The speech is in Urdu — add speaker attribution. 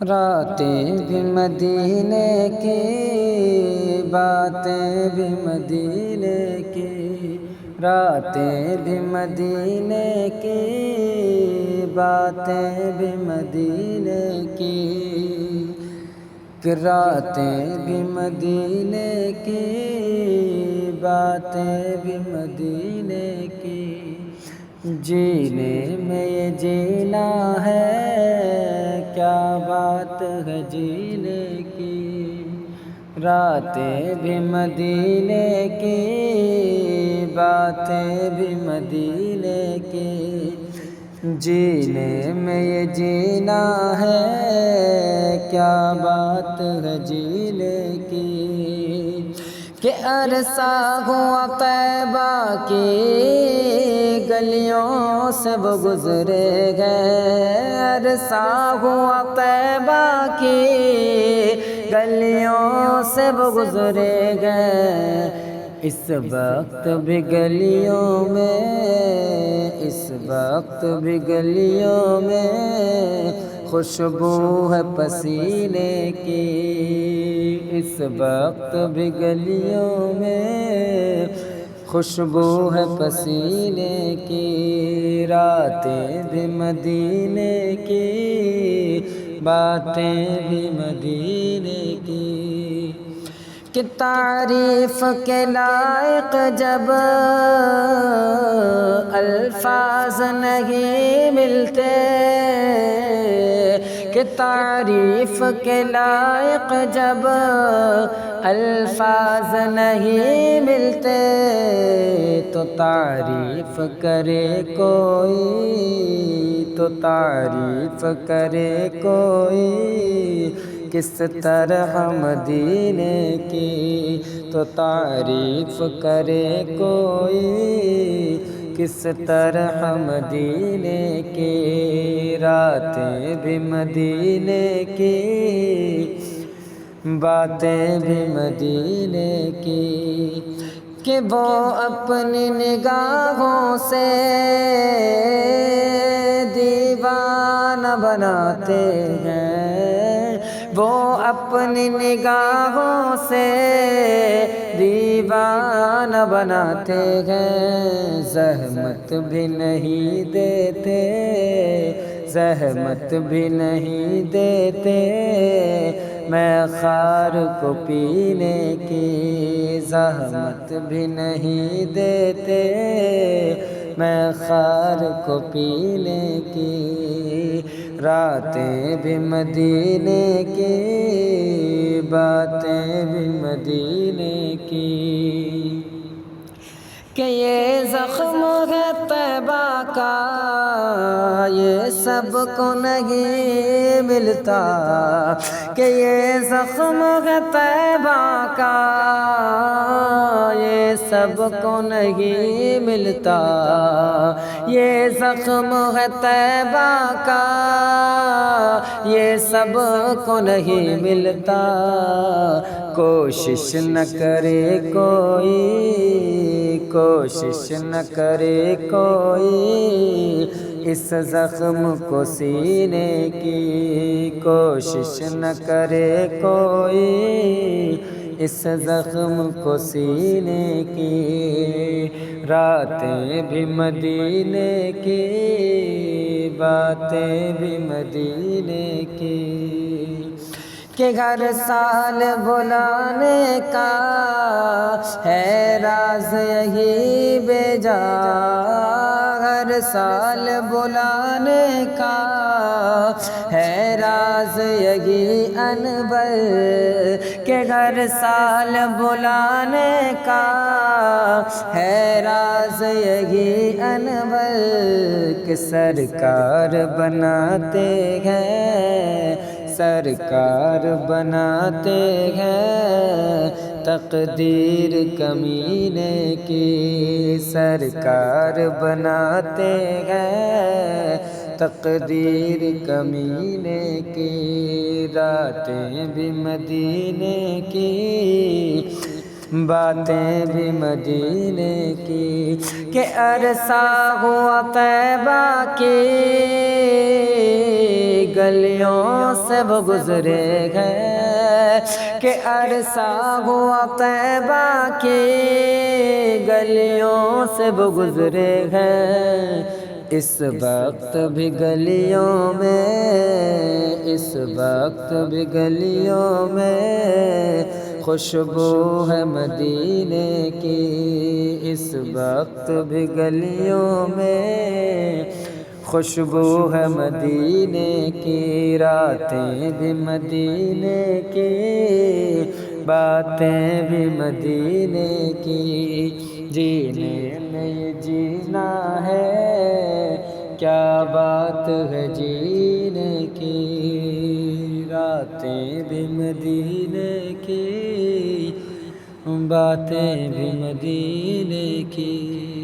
Speaker 1: راتیں بھی مدینے کی، باتیں بھی مدینے کی، راتیں بھی مدینے کی، باتیں بھی مدینے کی، کہ راتیں بھی مدینے کی، باتیں بھی مدینے کی، جینے میں یہ جینا ہے، کیا بات ہے جینے کی، راتیں بھی مدینے کی، باتیں بھی مدینے کی، جینے میں یہ جینا ہے، کیا بات ہے جینے کی، کہ عرصہ ہوا طیبہ کی گلیوں سے وہ گزرے گئے، عرصہ ہوا طیبہ کی گلیوں سے وہ گزرے گئے، اس وقت بھی گلیوں میں، اس وقت بھی گلیوں میں خوشبو ہے پسینے کی، اس وقت بھی گلیوں میں خوشبو ہے پسینے کی، راتیں بھی مدینے کی، باتیں بھی مدینے کی، کہ تعریف کے لائق جب الفاظ نہیں ملتے، کہ تعریف کے لائق جب الفاظ نہیں ملتے، تو تعریف کرے کوئی، تو تعریف کرے کوئی کس طرح مدینے کی، تو تعریف کرے کوئی کس طرح مدینے کی، راتیں بھی مدینے کی، باتیں بھی مدینے کی، کہ وہ اپنی نگاہوں سے دیوانہ بناتے ہیں، وہ اپنی نگاہوں سے دیوانہ بناتے ہیں، زحمت بھی نہیں دیتے، زحمت بھی نہیں دیتے میں خار کو پینے کی، زحمت بھی نہیں دیتے میں خار کو پینے کی، راتیں بھی مدینے کی، باتیں بھی مدینے کی، کہ یہ زخم ہے طیبہ کا یہ سب کو نہیں ملتا، کہ یہ زخم ہے طیبہ کا یہ سب کو نہیں ملتا، یہ زخم ہے طیبہ کا یہ سب کو نہیں ملتا، کوشش نہ کرے کوئی، کوشش نہ کرے کوئی اس زخم کو سینے کی، کوشش نہ کرے کوئی اس زخم کو سینے کی، راتیں بھی مدینے کی، باتیں بھی مدینے کی، کہ ہر سال بلانے کا ہے راز یہی بے جا، ہر سال بلانے کا ہے راز یہی انبر، کہ ہر سال بلانے کا ہے راز یہی انبر، کہ سرکار بناتے ہیں، سرکار بناتے ہیں تقدیر کمینے کی، سرکار بناتے ہیں تقدیر کمینے کی، راتیں بھی مدینے کی، باتیں بھی مدینے کی، کہ عرصہ ہوا طیبہ کی گلیوں سے وہ گزرے گئے، کہ عرصہ ہوا طیبہ کی گلیوں سے وہ گزرے گئے۔ اس وقت بھی گلیوں میں، اس وقت بھی گلیوں میں خوشبو ہے مدینے کی، اس وقت بھی گلیوں میں خوشبو ہے مدینے کی، راتیں بھی مدینے کی، باتیں بھی مدینے کی، جینے میں یہ جینا ہے، کیا بات ہے جینے کی، راتیں بھی مدینے کی، باتیں بھی مدینے کی۔